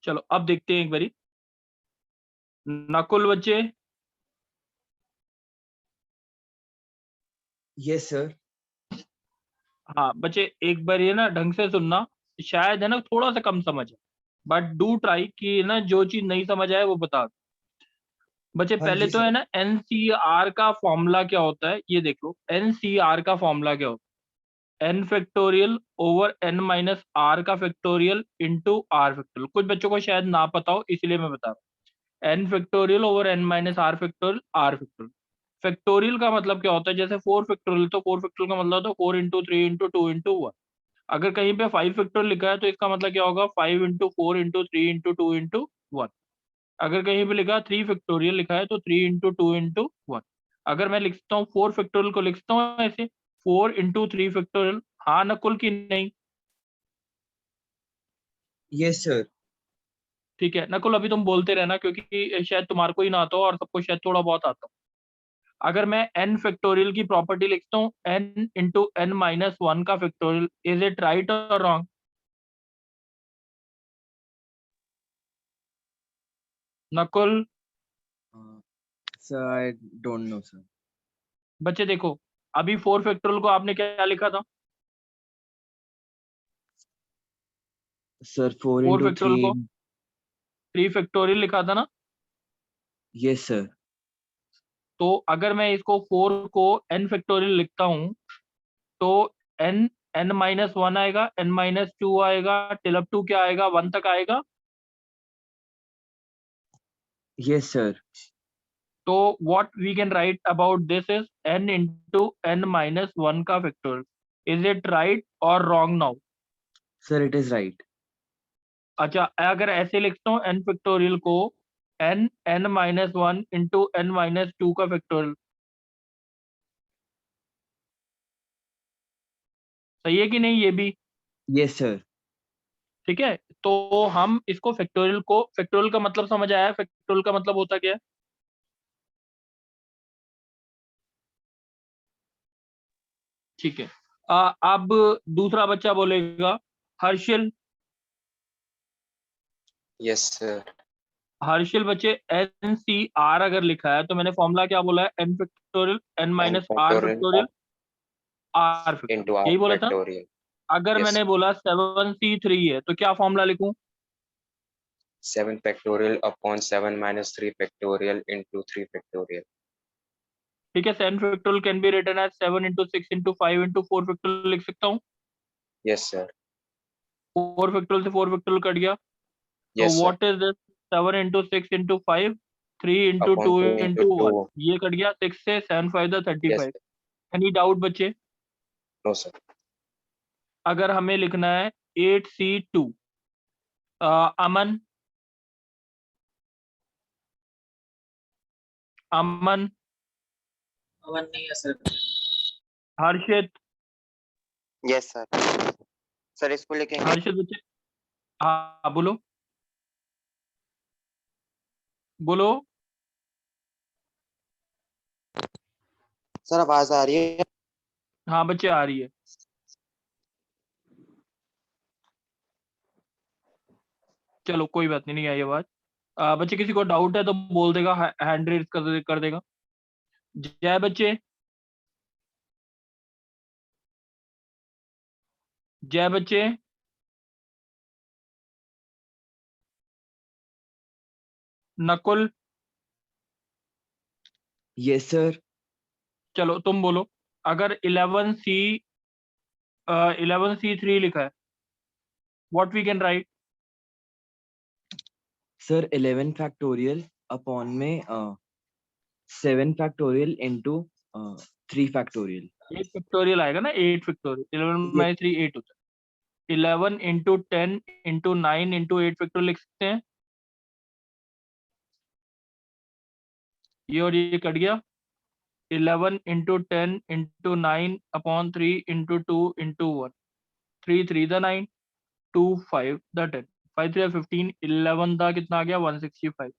चलो अब देखते हैं एक बारी। नकुल बच्चे, यस सर। हाँ बच्चे एक बार ये ना ढंग से सुनना, शायद है ना थोड़ा सा कम समझ है, बट डू ट्राई कि ना जो चीज नहीं समझ आए वो बता दो। बच्चे हाँ पहले जी तो है सर। ना एनसीआर का फॉर्मूला क्या होता है ये देख लो। एनसीआर का फॉर्मूला क्या होता है? N factorial over n minus r का फैक्टोरियल इंटू आर फैक्टोरियल। कुछ बच्चों को शायद ना पता हो इसलिए मैं बता रहा हूँ। N factorial over n minus r factorial r factorial. Factorial का मतलब क्या होता है? जैसे फोर फैक्टोरियल, तो फोर फैक्टोरियल का मतलब होता है 4 इंटू 3 इंटू 2 इंटू 1। अगर कहीं पे 5 फैक्टोरियल लिखा है तो इसका मतलब क्या होगा? 5 इंटू 4 इंटू 3 इंटू 2 इंटू 1। अगर कहीं पे लिखा 3 फैक्टोरियल लिखा है तो 3 इंटू 2 इंटू 1। अगर मैं लिखता हूँ 4 फैक्टोरियल को लिखता हूँ ऐसे 4 इंटू 3 फैक्टोरियल। हाँ नकुल की नहीं? Yes sir. ठीक है नकुल, अभी तुम बोलते रहना क्योंकि शायद तुम्हारे को ही ना आता हो और सबको शायद थोड़ा बहुत आता हो। अगर मैं एन फैक्टोरियल की प्रॉपर्टी लिखता हूँ n इंटू n माइनस 1 का फैक्टोरियल, इज इट राइट और wrong? Nakul sir I don't know sir. बच्चे देखो, अभी 4 फैक्टोरियल को आपने क्या लिखा था? Sir 4 four into three. Factorial को 3 फैक्टोरियल लिखा था ना? Yes sir. तो अगर मैं इसको 4 को n फैक्टोरियल लिखता हूँ तो n n-1 आएगा, n-2 आएगा, टिल अप टू क्या आएगा? 1 तक आएगा। Yes sir. तो what we can write about this is n into n-1 का फैक्टोरियल। इज इट राइट और wrong now? Sir it is right. अच्छा अगर ऐसे लिखता हूँ n फैक्टोरियल को n-1 इंटू n-2 का फैक्टोरियल, सही है कि नहीं ये भी? Yes sir. ठीक है, तो हम इसको फैक्टोरियल का मतलब समझ आया? फैक्टोरियल का मतलब होता क्या है? ठीक है। अब दूसरा बच्चा बोलेगा, हर्षिल। Yes sir. हर्षिल बच्चे, एन सी आर अगर लिखा है तो मैंने फॉर्मूला क्या बोला है? N factorial n n minus r factorial factorial r into factorial, r यही बोला था। factorial. अगर Yes मैंने sir. बोला 7C3 है तो क्या फॉर्मूला लिखूं? 7 factorial upon 7 minus 3 factorial into 3 factorial. ठीक है, 7 factorial can be written as 7 into 6 into 5 into 4 factorial लिख सकता हूँ। Yes sir. 4 फैक्टोरियल से 4 फैक्टोरियल कट गया। तो Yes sir. What is this? 7 into 6 into 5, 3 into 2 Upon 3 into into 1। 2. ये cut गया 6 से, 7 5 Yes 35। sir. एनी डाउट बच्चे? No sir. अगर हमें लिखना है 8C2, अमन, अमन, अवन नहीं है सर। हर्षित, यस सर। सर इसको लिखेंगे। हर्षित बच्चे, हाँ बोलो बोलो। सर आवाज आ रही है? हाँ बच्चे आ रही है। चलो कोई बात नहीं, नहीं आई आवाज। बच्चे किसी को डाउट है तो बोल देगा, हैंड रेज कर देगा। जय बच्चे, जय बच्चे, नकुल, यस सर। चलो तुम बोलो। अगर 11C3 लिखा है, what we can write? Sir 11 factorial upon में 7 फैक्टोरियल इंटू 3 फैक्टोरियल। 8 फैक्टोरियल आएगा ना, 8 फैक्टोरियल, 11 ये बाई 3 8 होता है। 11 इंटू 10 इंटू 9 इंटू 8 फैक्टोरियल लिख सकते हैं। ये और ये कट गया। 11 into 10 into 9 upon 3 into 2 into 1। 3 3 the 9, 2 5 the 10, 5 3 15, 11 था कितना आ गया? 165।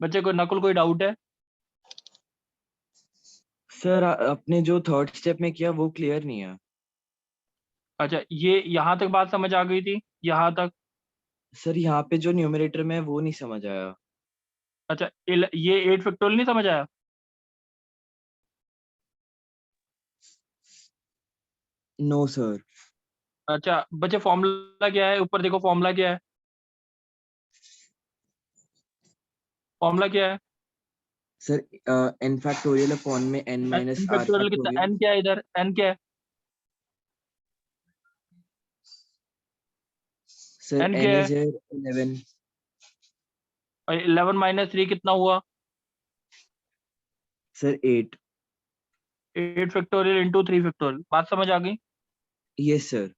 बच्चे कोई नकुल कोई डाउट है? सर अपने जो थर्ड स्टेप में किया वो क्लियर नहीं है। अच्छा ये यहाँ तक बात समझ आ गई थी, यहाँ तक? सर यहाँ पे जो न्यूमरेटर में है वो नहीं समझ आया। अच्छा ये 8 फैक्टोरियल नहीं समझ आया? No sir. अच्छा बच्चे फॉर्मूला क्या है? ऊपर देखो फॉर्मूला क्या है? फॉर्मूला क्या है? सर n फैक्टोरियल अपॉन में n minus n r factorial कितना? फैक्टोरियल। एन क्या है इधर? एन क्या है? सर n n क्या इज है? 11। और 11 माइनस 3 कितना हुआ? सर 8। 8 factorial into 3 factorial. बात समझ आ गई? Yes sir.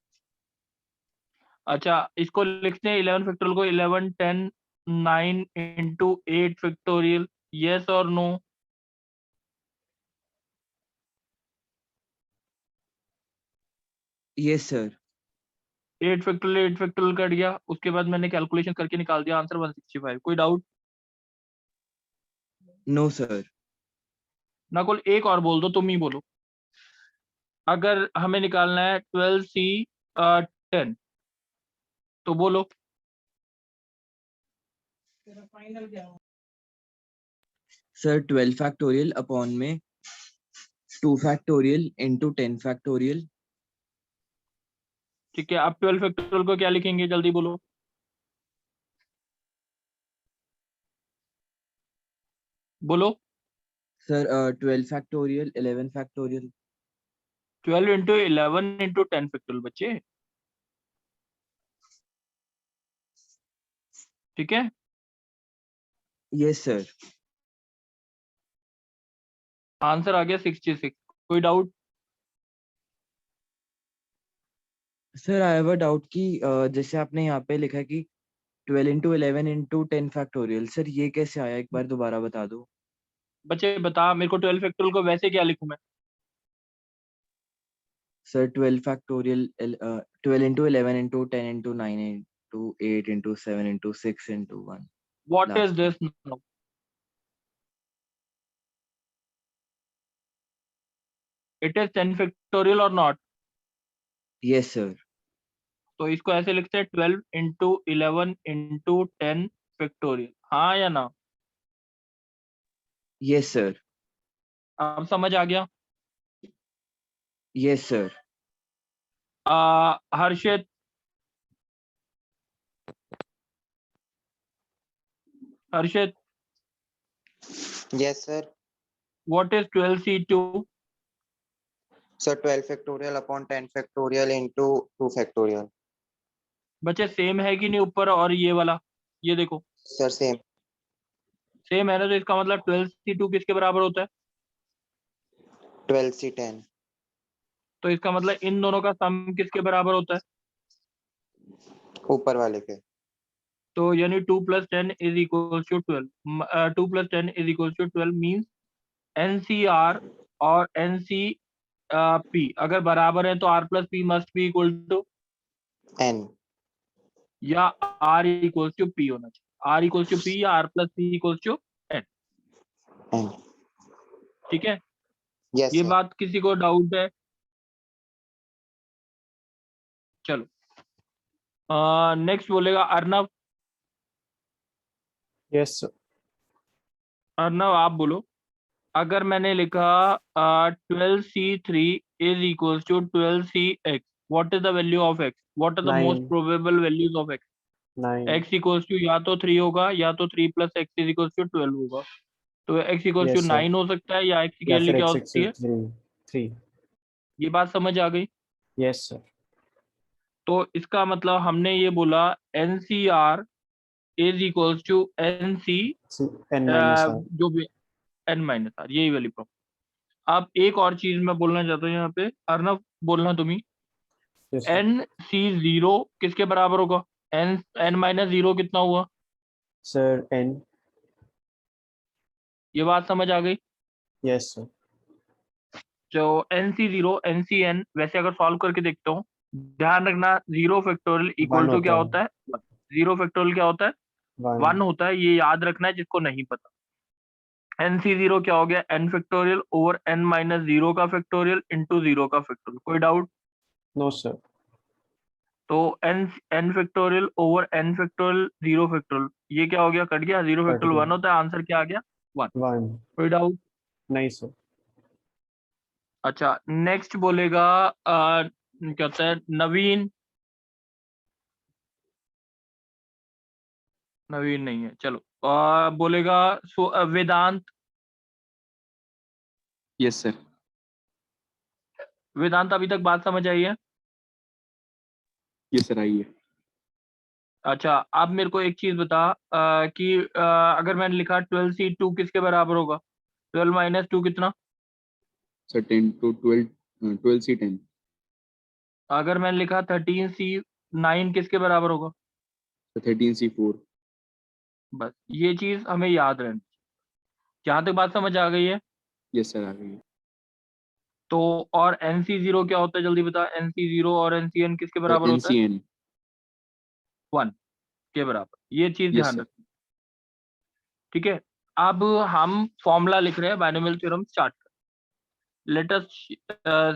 अच्छा इसको लिखते हैं 11 फैक्टोरियल को 11 10 9 इंटू 8 फैक्टोरियल। यस और no? Yes sir. 8 factorial cut गया, उसके बाद मैंने कैलकुलेशन करके निकाल दिया आंसर 165। कोई डाउट? No sir. ना कोई एक और बोल दो, तुम ही बोलो। अगर हमें निकालना है 12C 10 तो बोलो। सर 12 फैक्टोरियल अपॉन में 2 फैक्टोरियल इंटू 10 फैक्टोरियल। ठीक है, अब 12 फैक्टोरियल को क्या लिखेंगे? जल्दी बोलो। बोलो। Sir 12 factorial 11 factorial. 12 into 11 into 10 factorial बच्चे। ठीक है, यस सर। आंसर आ गया 66। कोई doubt? Sir I have a doubt कि जैसे आपने यहाँ पे लिखा है कि 12 इंटू 11 इंटू 10 फैक्टोरियल, सर ये कैसे आया? एक बार दोबारा बता दो। बच्चे बता मेरे को 12 फैक्टोरियल को वैसे क्या लिखूं मैं? Sir 12 factorial 12 into 11 into 10 into 9 into 8 into 7 into 6 into 1 what is last. This now? It is 10 factorial और नॉट? Yes sir. तो इसको ऐसे लिखते हैं 12 इंटू 11 इंटू 10 फैक्टोरियल। हाँ या ना? Yes sir. अब समझ आ गया? Yes sir. Harshit, Harshit, Yes, sir. What is 12C2? So 12 factorial upon 10 factorial into 2 factorial. बच्चे सेम है कि नहीं ऊपर और ये वाला? ये देखो Sir, same. सेम है ना, तो इसका मतलब 12C2 किसके बराबर होता है? 12C10. तो इसका मतलब इन दोनों का सम किसके बराबर होता है? ऊपर वाले के. तो यानी 2 + 10 is equal to 12। 2 + 10 is equal to 12 means NCR और NCP अगर बराबर है तो R + P must be equal to, N. या R इक्वल टू P होना चाहिए। R इक्वल टू P या R + P equal to N। N. ठीक है, Yes, ये sir. बात किसी को डाउट है? चलो नेक्स्ट बोलेगा अर्नव। Yes sir. अर्नव आप बोलो। अगर मैंने लिखा 12C3 is equal to 12CX, what is the value of x? What are the most 9 probable values of x? 9 x equal to या तो 3 होगा या तो 3 + x इज इक्वल टू 12 होगा। तो x equal to yes sir 9 हो सकता है या x की या वैल्यू फिर क्या हो x सकती है? 3 ये बात समझ आ गई? Yes sir. तो इसका मतलब हमने ये बोला NCR is equal to NC n minus r. जो भी N-R, यही वाली प्रॉब्लम। अब एक और चीज मैं बोलना चाहता हूँ यहाँ पे, अर्नव बोलना तुम ही। Yes sir. NC0 किसके बराबर होगा? N-0 कितना हुआ? Sir n. ये बात समझ आ गई? Yes sir. जो NC0 NCN वैसे अगर सॉल्व करके देखता हूँ, ध्यान रखना 0 फैक्टोरियल इक्वल 1 टू क्या होता होता है? 0 फैक्टोरियल क्या होता है? है 1 1. होता है, ये याद रखना है जिसको नहीं पता। NC0 क्या हो गया? N फैक्टोरियल ओवर N - 0 का फैक्टोरियल इंटू 0 का फैक्टोरियल। कोई डाउट? No sir. तो n factorial over n factorial 0 factorial, ये क्या हो गया, कट गया, 0 कट फैक्टोरियल गया। 1 होता है, आंसर क्या आ गया 1। 1 कोई डाउट? नहीं सर। अच्छा नेक्स्ट बोलेगा क्या होता है, नवीन नहीं है, चलो बोलेगा वेदांत। Yes sir. वेदांत अभी तक बात समझ आई है? यस सर आई है। अच्छा अब मेरे को एक चीज बता कि अगर मैंने लिखा 12C2 किसके बराबर होगा? 12 माइनस 2 कितना? सर 10 to 12 12 से 10। अगर मैंने लिखा 13C9 किसके बराबर होगा? तो 13C4। बस ये चीज हमें याद रहनी। जहां तक बात समझ आ गई है? यस सर आ गई है। तो और NC0 क्या होता है, जल्दी बता। NC0 और NCN किसके बराबर होता है? NCN। 1 के बराबर, ये चीज यस ध्यान सर। रखनी। ठीक है, अब हम फॉर्मूला लिख रहे हैं, बाइनोमियल थ्योरम स्टार्ट कर। लेट अस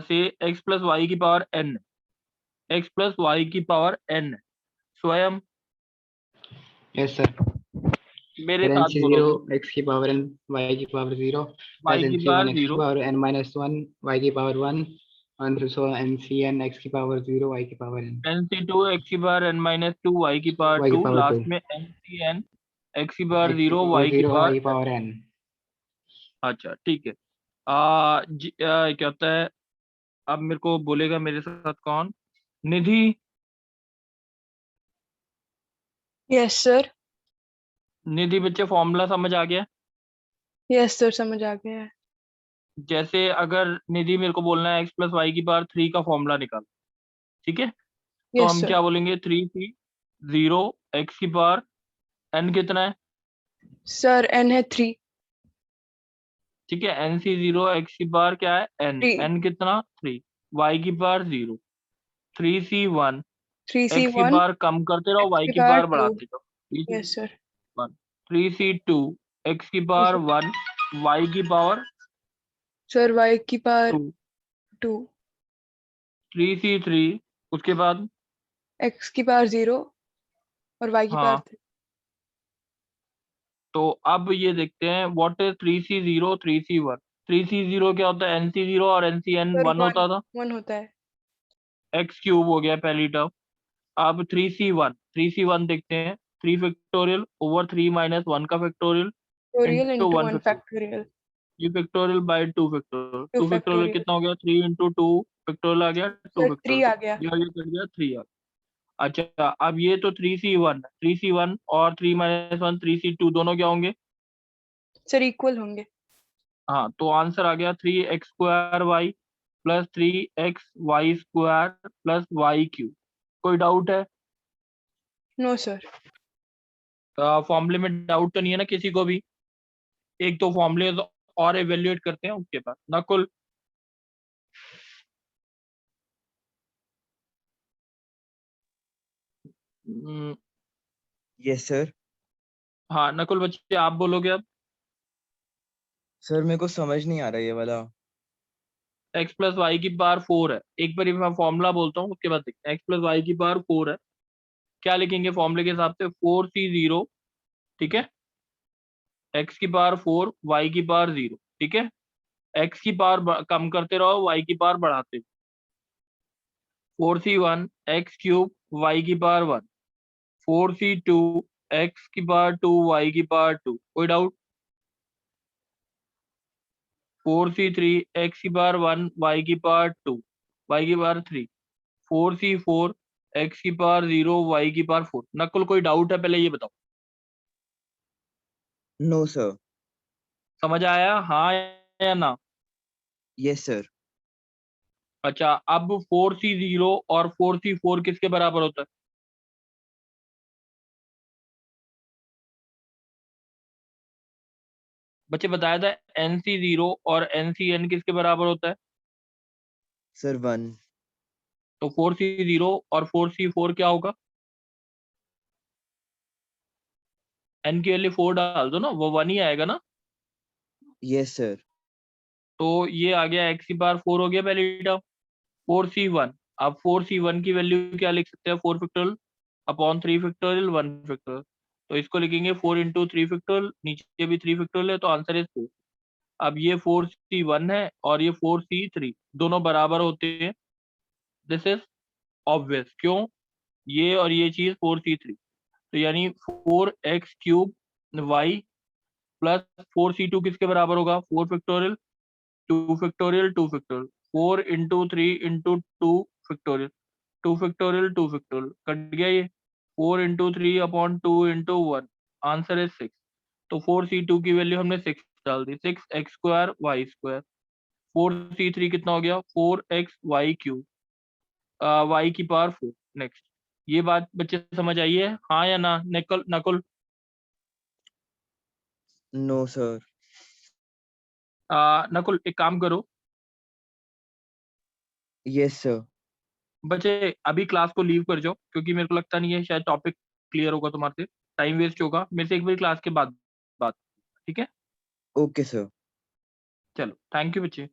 से x प्लस वाई की power n, x plus y की पावर n। स्वयं यस सर। मेरे n साथ से बोलो, 0 x की पावर n y की पावर 0 y प्लस की n से 1 पावर x की 0 पावर n माइनस 1 y की पावर 1 और so n c n x की पावर 0 y की पावर n NC2 x की पावर n माइनस 2 y की पावर y की 2, पावर 2 लास्ट में NCN x की पावर x की 0 पावर y की 0 y पावर की पावर n। अच्छा ठीक है। क्या होता है, अब मेरे को बोलेगा मेरे साथ कौन? निधि। Yes sir. निधि बच्चे फॉर्मूला समझ आ गया? यस सर समझ आ गया है। जैसे अगर निधि मेरे को बोलना है x प्लस वाई की पावर 3 का फॉर्मूला निकाल, ठीक है, तो यस हम सर। क्या बोलेंगे? 3C0 x की पावर n कितना है? सर n है 3। ठीक है, NC0 x की पावर क्या है? n। 3 n कितना? 3। y की पावर 0। 3C1 x की 3C1 पावर कम करते रहो, x y की की पावर पावर 2। बढ़ाते रहो। Yes sir. 3C2 x की पावर 1 y की पावर सर y की पावर 2। 2 3C3 उसके बाद x की पावर 0 और y की हाँ, पावर 3। तो अब ये देखते हैं what is 3C0 3C1। 3C0 क्या होता है? NC0 और NCN सर 1 होता था, 1 होता है। x क्यूब हो गया पहली टर्म। अब 3C1 देखते हैं। 3 फैक्टोरियल ओवर 3 माइनस 1 का factorial factorial into into 1 1 factorial. Factorial 3 factorial by 2 factorial. 2 2 factorial factorial. कितना हो गया? 3 इंटू 2 फैक्टोरियल आ गया 2 सर 3 फैक्टोरियल। आ गया। ये आगे कट गया 3 आ गया। अच्छा अब ये तो 3C1 और 3 माइनस 1 3C2 दोनों क्या होंगे? सर इक्वल होंगे। हाँ, तो आंसर आ गया 3x² plus 3xy² plus y³ कोई डाउट है? No sir. फॉर्मूले में डाउट तो नहीं है ना किसी को भी? एक तो फॉर्मूले और एवेल्युएट करते हैं उसके बाद। नकुल। Yes sir. हाँ नकुल बच्चे आप बोलोगे अब। सर मेरे को समझ नहीं आ रहा ये वाला। x प्लस वाई की पावर 4 है। एक बार मैं फॉर्मूला बोलता हूँ उसके बाद देखते हैं। x प्लस वाई की पावर 4 है, क्या लिखेंगे फॉर्मूले के हिसाब से? 4C0, ठीक है, x की पावर 4 y की पावर 0, ठीक है, x की पावर कम करते रहो, y की पावर बढ़ाते रहो। 4C1 x क्यूब y की पावर 1, 4C2 x की पावर 2 y की पावर 2 कोई डाउट? 4C3 x की पावर 1 y की पावर 2 y की पावर 3, 4C4 x की पावर 0 y की पावर 4। नकुल कोई डाउट है? पहले ये बताओ। No sir. समझ आया हाँ या ना? Yes sir. अच्छा अब 4C0 और 4C4 किसके बराबर होता है? बच्चे बताया था NC0 और NCN किसके बराबर होता है? सर 1। तो 4C0 और 4C4 क्या होगा? n की वैल्यू 4 डाल दो ना, वो 1 ही आएगा ना। Yes sir. तो ये आ गया x की पावर 4 हो गया पहली टर्म। 4C1 अब 4c1 की वैल्यू क्या लिख सकते हैं, 4 फैक्टोरियल अपॉन 3 फैक्टोरियल 1 फैक्टोरियल, तो इसको लिखेंगे 4 इंटू 3 फैक्टोरियल, नीचे भी 3 फैक्टोरियल है तो आंसर इज 4। अब ये 4c1 है और ये 4c3 दोनों बराबर होते हैं, दिस इज ऑब्वियस, क्यों, ये और ये चीज 4c3, तो यानी 4x cube y plus 4c2 किसके बराबर होगा, 4 factorial 2 factorial 2 factorial, 4 into 3 into 2 factorial 2 factorial 2 factorial, cut गया ये, 4 इंटू 3 अपॉन 2 इंटू 1, आंसर है 6। तो 4c2 की वैल्यू हमने 6 डाल दी, 6x square Y square, 4c3 कितना हो गया, 4x वाई क्यूब, वाई की पावर 4। नेक्स्ट, ये बात बच्चे समझ आई है, हाँ या ना, नकुल नकुल? No sir. नकुल एक काम करो, यस सर। बच्चे अभी क्लास को लीव कर जाओ, क्योंकि मेरे को लगता नहीं है शायद टॉपिक क्लियर होगा तुम्हारे से, टाइम वेस्ट होगा, मेरे से एक बार क्लास के बाद बात, ठीक है? Okay sir. चलो थैंक यू बच्चे।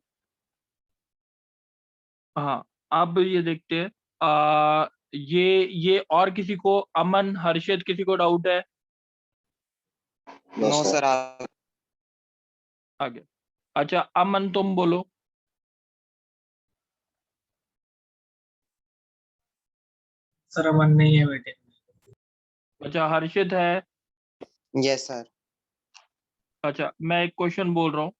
हाँ, अब ये देखते हैं, ये और किसी को, अमन हर्षित किसी को डाउट है? No, no sir. सर आगे, अच्छा अमन तुम बोलो। सर अमन नहीं है बेटे। अच्छा हर्षित है। Yes sir. अच्छा मैं एक क्वेश्चन बोल रहा हूँ,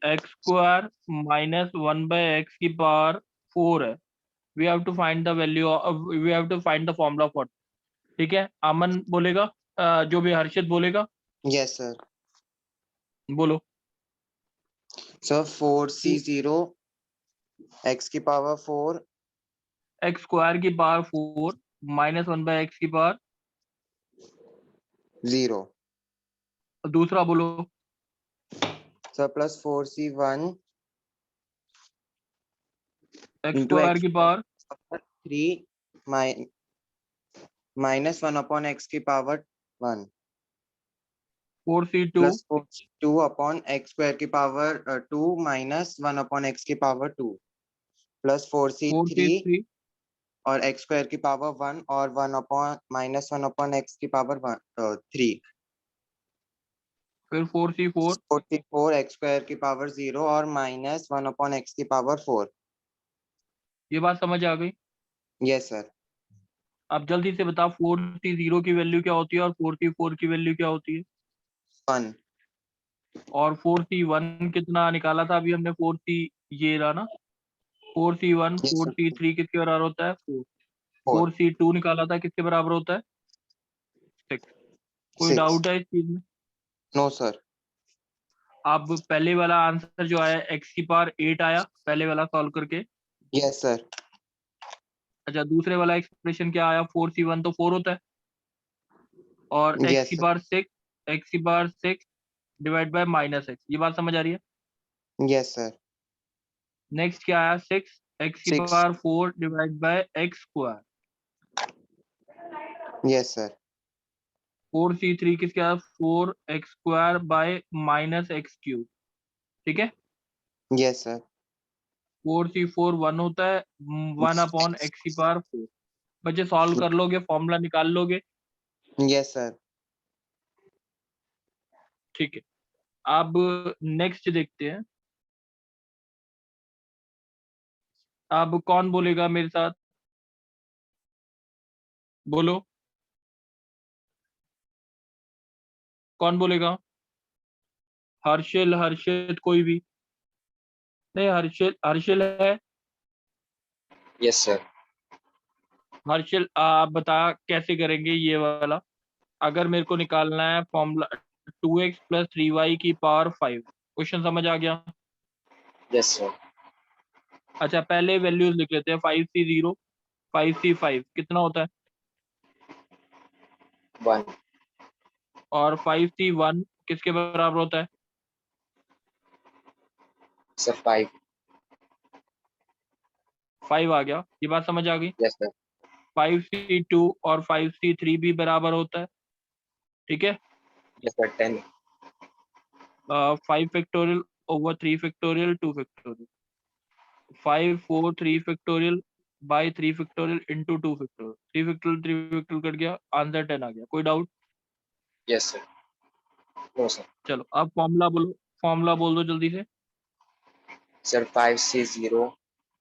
एक्स स्क्वायर माइनस 1/x की पावर 4 है, we have to find the value, we have to find the formula for, ठीक है? अमन बोलेगा, जो भी हर्षित बोलेगा, यस सर। बोलो। सर 4c0 x की पावर 4 एक्स स्क्वायर की पावर 4 माइनस 1/x की पावर, 0 दूसरा बोलो। Sir plus 4c1 x into square x की पावर 3 minus 1 upon x की power 1 4c2 plus 2 upon x square की पावर 2 माइनस 1 upon x की power 2 plus 4c3 4c3 और x square की power 1 और 1 upon माइनस 1 upon x की power 3 फिर 4c4, 44 x square की पावर 0 और माइनस 1 upon x की पावर 4। ये बात समझ आ गई? Yes sir. अब जल्दी से बता 4c0 की वैल्यू क्या होती है और 4c4 की वैल्यू क्या होती है, 1 और 4c1 कितना निकाला था अभी हमने, 4c, ये रहा ना, 4c1 Yes, sir. 4c3 किसके बराबर होता है, 4, 4 4c2 निकाला था किसके बराबर होता है, 6। कोई 6 डाउट है इस चीज में? No sir. अब पहले वाला आंसर जो आया x की पावर 8 आया पहले वाला सॉल्व करके, यस सर। अच्छा दूसरे वाला एक्सप्रेशन क्या आया, 4c1 तो 4 होता है, और x यस की सर। पावर 6, x की power 6 divide by minus x, ये बात समझ आ रही है? Yes sir. नेक्स्ट क्या आया, 6 x की 6 power 4 divide by x square, yes sir. 4c3 किसके आया, 4x square by minus x cube, ठीक है? Yes sir. 4c4 1 होता है, 1 अपॉन x की पावर 4, बच्चे सॉल्व कर लोगे, फॉर्मूला निकाल लोगे, यस सर। ठीक है? अब नेक्स्ट देखते हैं, अब कौन बोलेगा मेरे साथ, बोलो कौन बोलेगा, हर्षिल हर्षित कोई भी नहीं, हर्षिल हर्षिल है, Yes, sir. हर्षिल आप बता कैसे करेंगे ये वाला, अगर मेरे को निकालना है फॉर्मूला 2x प्लस 3y की पावर 5, क्वेश्चन समझ आ गया? Yes, sir. अच्छा पहले वैल्यूज लिख लेते हैं, 5c0 5c5 कितना होता है, 1. और 5c1 किसके बराबर होता है, Sir, 5. 5 आ गया, ये बात समझ आ गई? Yes, sir. 5c2 और 5c3 भी बराबर होता है, ठीक है? Yes, sir. 10. 5 factorial over 3 factorial 2 factorial, 5 4 3 factorial by 3 factorial into 2 factorial, 3 factorial cut गया, आंसर 10 आ गया। कोई doubt? Yes, sir. No, sir. चलो अब फॉर्मूला बोलो, फॉर्मूला बोल दो जल्दी से। Sir, 5c0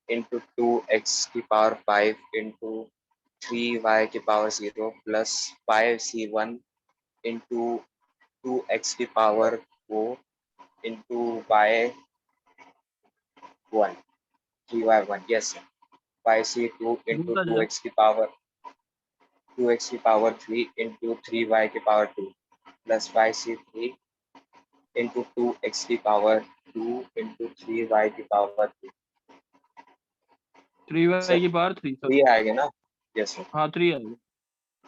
into 2x की power 5 into 3y की power 0 plus 5c1 into 2x की power 4 into y 1 3y1, yes sir. 5c2 into बोलता जा 2x की power 3 into 3y की power 2 plus 5c3 into 2x की power 2 into 3y की power 3. 3y Sir, की power 3 सब 3 आएगा ना? Yes sir. हाँ 3 आ गया।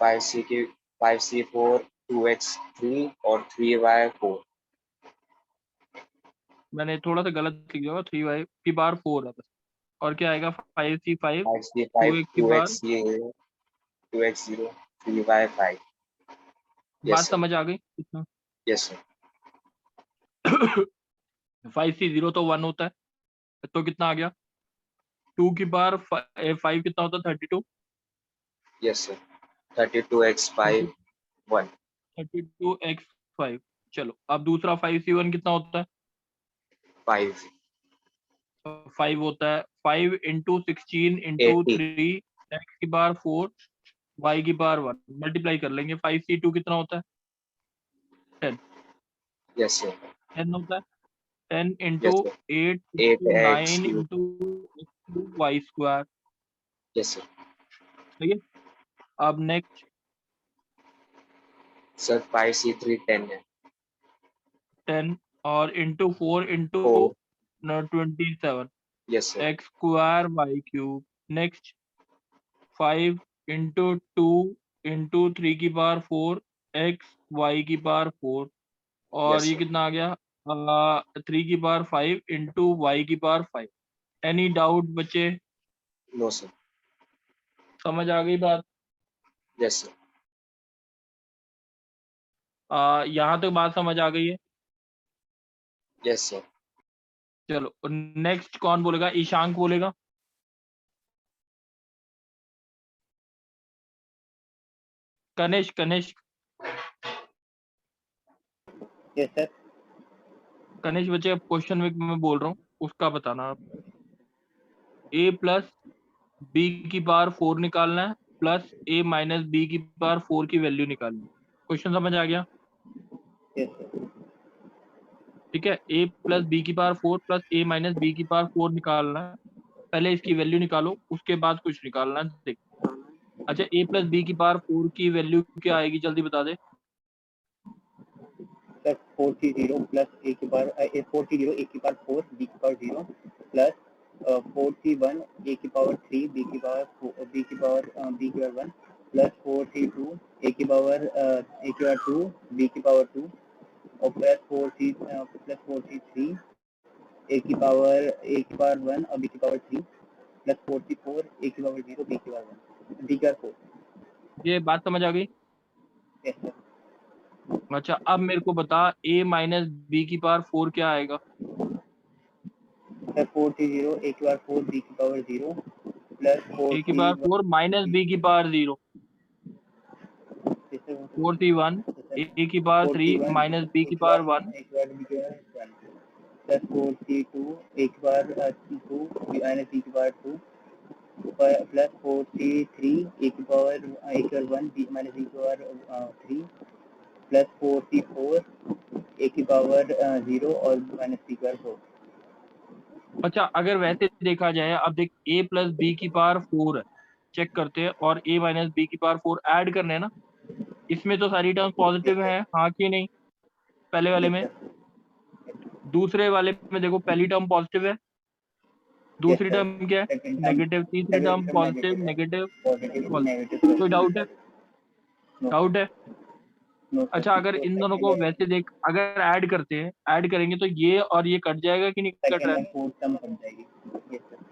5c की 5c4 2x 3 और 3y 4. मैंने थोड़ा सा गलत लिख दिया, 3y की पावर 4 है बस। और क्या आएगा? 5c5 5c5 2x की power, 2x0 2x0 3y 5. Yes बात sir. समझ आ गई कितना? Yes sir. 5c0 तो 1 होता है, तो कितना आ गया? 2 की पावर 5 कितना होता है? 32। Yes sir. 32x 5 1. 32x5। चलो अब दूसरा 5c1 कितना होता है? 5 5 होता है। 5 इंटू 16 इंटू 80. 3 एक्स की पावर 4 वाई की पावर 1 मल्टीप्लाई कर लेंगे। 5c2 कितना होता है? 10। Yes sir. 10 होता है। 10 into Yes sir. 8 into 8x 9 cube. Into y square. Yes sir. ठीक है, अब नेक्स्ट Sir, 5c3 10 है. 10 और into 4 into 4. 27 Yes sir. X square y cube. Next 5 into 2 into 3 की पावर 4 एक्स वाई की पावर 4 और Yes ये sir. कितना आ गया? 3 की पावर 5 इंटू वाई की पावर 5। एनी डाउट बच्चे? No sir. समझ आ गई बात? Yes sir. यहाँ तक बात समझ आ गई है? Yes sir. चलो नेक्स्ट कौन बोलेगा? ईशांक बोलेगा। Kanishka, Kanishka, Yes, sir. कनिष्क बच्चे, क्वेश्चन में बोल रहा हूँ उसका बताना आप। a प्लस बी की पावर 4 निकालना है प्लस a माइनस बी की पावर 4 की वैल्यू निकालनी है। क्वेश्चन समझ आ गया? Yes, sir. ठीक है, a प्लस बी की power 4 plus a minus b की पावर 4 निकालना है। पहले इसकी वैल्यू निकालो, उसके बाद कुछ निकालना है। देख, अच्छा a प्लस बी की पावर 4 की वैल्यू क्या आएगी? जल्दी बता दे। Sir, 4c0 plus a की पावर 4c0 a की पावर 4 b की पावर 0 plus 4c1 a की पावर 3 b की पावर b की पावर 1 plus 4c2 a की पावर 2 b की पावर 2 और plus 4c3 a की पावर 1 और b की पावर 3 plus 4c4 a की पावर 0 b की पावर 1 b की पावर 4। ये बात समझ आ गई? Yes, sir. अच्छा अब मेरे को बता a माइनस बी की पावर 4 क्या आएगा? Sir, 4c0 a की पावर 4 b की पावर 0 plus a की पावर 4 माइनस बी की पावर 0 4c1 a की पावर 3 माइनस बी की पावर 1 plus 4c2 a की पावर 2 माइनस b की पावर 2 plus 4c3 a की पावर 1 b माइनस b की पावर 3 plus 4c4 a की power 0 और माइनस b की पावर 4। अच्छा अगर वैसे देखा जाए, अब देख a प्लस बी की पावर 4 है, चेक करते हैं, और a माइनस बी की पावर 4 ऐड करने हैं ना, इसमें तो सारी टर्म्स पॉजिटिव है, हाँ कि नहीं? पहले वाले में। दूसरे वाले में देखो पहली टर्म पॉजिटिव है, दूसरी टर्म क्या है? नेगेटिव। तीसरी टर्म पॉजिटिव नेगेटिव पॉजिटिव। कोई डाउट है? डाउट है? अच्छा अगर इन दोनों को वैसे देख, अगर ऐड करते हैं, ऐड करेंगे तो ये और ये कट जाएगा कि नहीं कट रहा है?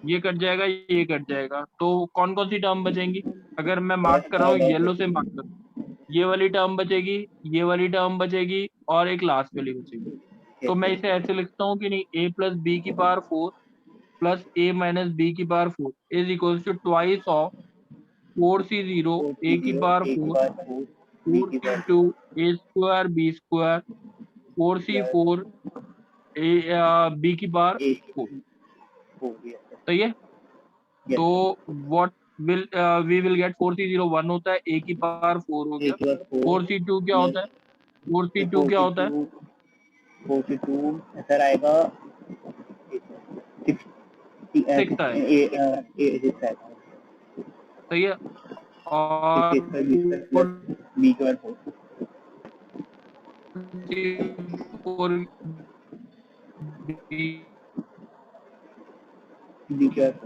ये कट जाएगा, ये कट जाएगा, तो कौन कौन सी टर्म बचेंगी? अगर मैं मार्क कर रहा हूँ येलो से मार्क कर, ये वाली टर्म बचेगी, ये वाली टर्म बचेगी और एक लास्ट वाली बचेगी। तो मैं इसे ऐसे लिखता हूँ कि नहीं, a प्लस बी की power 4 plus a minus b की power 4 is equal to twice of 4c0 a की power 4 4c2 a square b square 4c4 b की पावर 4 सही है। तो what will we will get 4c0 1 होता है, a की पावर 4 हो गया। 4c2 क्या होता है? 4c2 क्या होता है? 42 सर आएगा 6 आएगा, सही है। और बी के बाद 4 बी के बाद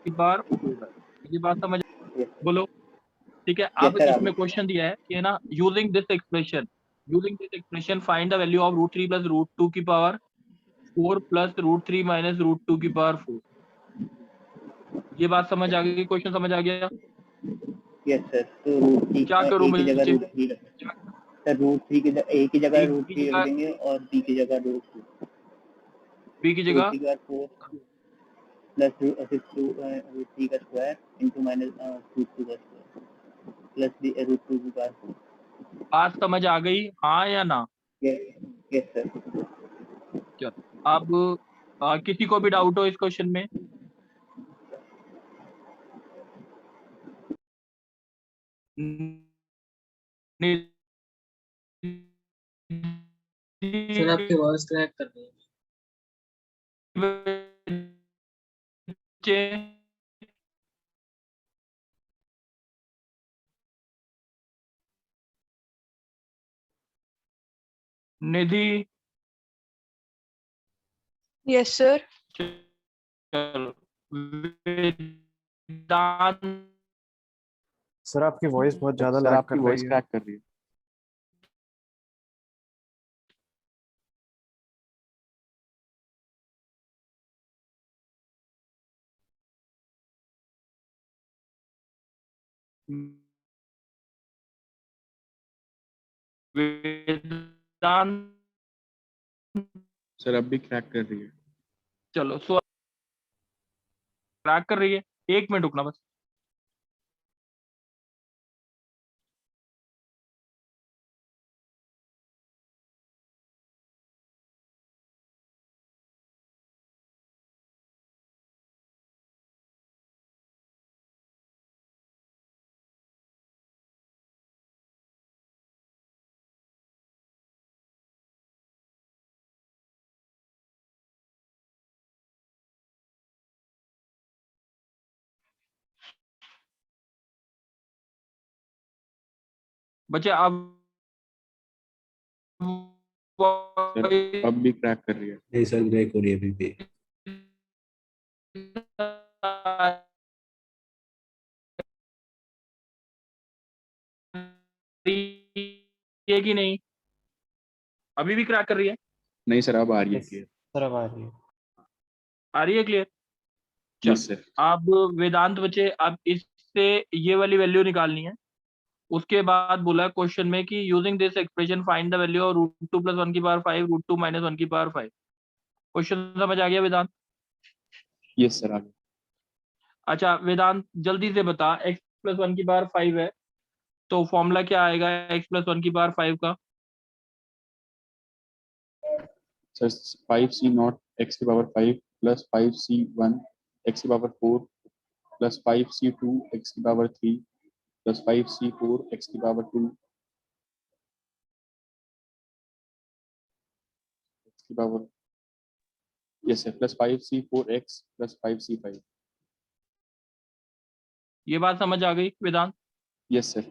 की बार 4 है। ये बात समझ बोलो, ठीक है। अब sir, इसमें क्वेश्चन दिया है कि ना using this expression find the value of √3 plus √2 की पावर 4 प्लस √3 माइनस √2 की पावर 4। ये बात समझ आ गई? क्वेश्चन समझ आ गया? Yes sir. तो क्या करूं ए की जगह बच्चे? √3 सर √3 की ए की जगह A की √3 जगह रख देंगे और बी की जगह √2 B की जगह √3 का 4 प्लस √3 का स्क्वायर इंटू माइनस √2 का स्क्वायर प्लस √2 की पावर 4। बात समझ आ गई, हाँ या ना? Yes sir. चलो अब किसी को भी डाउट हो इस क्वेश्चन में? सर आपकी वॉइस क्रैक कर रही है। निधि, Yes, sir. चलो वेदांत, सर आपकी वॉइस बहुत ज्यादा सर लैग आपकी कर रही वॉइस है। क्रैक कर रही है। वेदांत, सर अब भी क्रैक कर रही है। चलो सो क्रैक कर रही है, 1 मिनट रुकना बस। बच्चे अब सर अब भी क्रैक कर रही है। नहीं सर, ब्रेक हो रही है अभी भी। ये कि नहीं? अभी भी क्रैक कर रही है? नहीं सर अब आ रही है Yes, क्लियर। सर अब आ रही है। आ रही है क्लियर? Yes sir. अब वेदांत बच्चे, अब इससे ये वाली वैल्यू निकालनी है। उसके बाद बोला क्वेश्चन में कि using this expression find the value of √2 plus 1 की पावर 5 √2 माइनस 1 की पावर 5। क्वेश्चन समझ आ गया वेदांत? यस सर आ गया। अच्छा वेदांत जल्दी से बता, x प्लस 1 की पावर 5 है तो फॉर्मूला क्या आएगा x प्लस 1 की पावर 5 का? सर 5c0 x की पावर 5 प्लस 5c1 x की पावर 4 प्लस 5c2 x की पावर 3 प्लस 5c4 x की पावर 2 x की power yes sir plus 5c4 x plus 5c5। ये बात समझ आ गई वेदांत? Yes sir.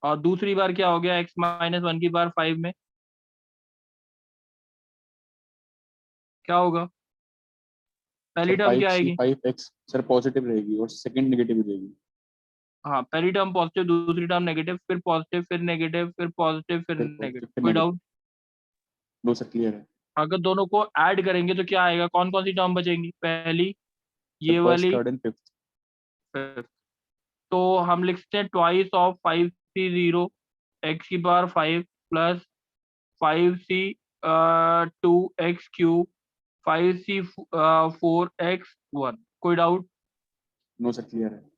और दूसरी बार क्या हो गया x माइनस 1 की पावर 5 में क्या होगा? पहली टर्म क्या आएगी? 5c5x सर पॉजिटिव रहेगी और सेकंड नेगेटिव रहेगी। हाँ, पहली टर्म पॉजिटिव, दूसरी टर्म नेगेटिव, फिर पॉजिटिव, फिर नेगेटिव, फिर पॉजिटिव, फिर फिर नेगेटिव। फिर कोई negative. Doubt? No sir clear है। अगर दोनों को ऐड करेंगे तो क्या आएगा? कौन कौन सी टर्म बचेंगी? पहली ये सर फर्स्ट वाली, थर्ड एंड फिफ्थ। fifth। तो हम लिखते हैं ट्वाइस ऑफ 5c0 x की power 5 plus 5c 2x cube 5c4x1 कोई डाउट? नो सर क्लियर है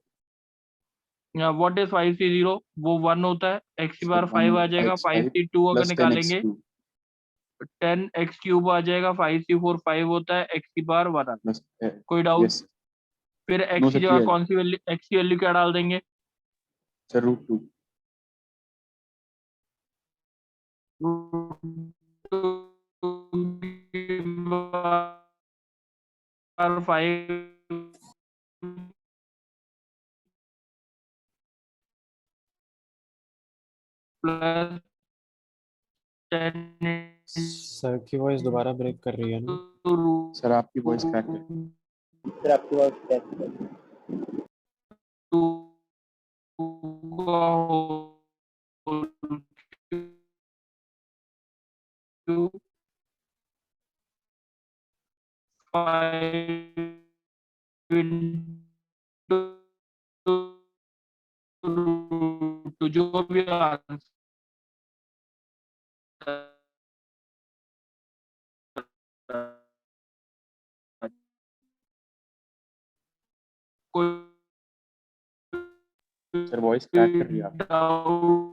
व्हाट इज 5c0? वो 1 होता है, x की पावर 5 आ जाएगा, 5c2 अगर निकालेंगे 10x³ आ जाएगा, 5c4 5 होता है, x की पावर 1 आता प्लस है। कोई डाउट? यस फिर No, x की sir, जगह clear. कौन सी वैल्यू, x की वैल्यू क्या डाल देंगे? सर √2 प्लस 10 सर की वॉइस दोबारा ब्रेक कर रही है ना? सर आपकी वॉइस क्रैक है सर आपकी आवाज कैसे है? तो जो भी आंसर कोई सर वॉइस क्रैक कर रही है आपकी डाउट?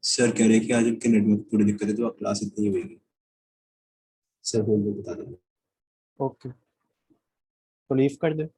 सर कह रहे हैं कि आज उनके नेटवर्क थोड़ी दिक्कत है तो आप क्लास इतनी ही होगी सर होल्ड में बता देंगे ओके, तो लीव कर दे।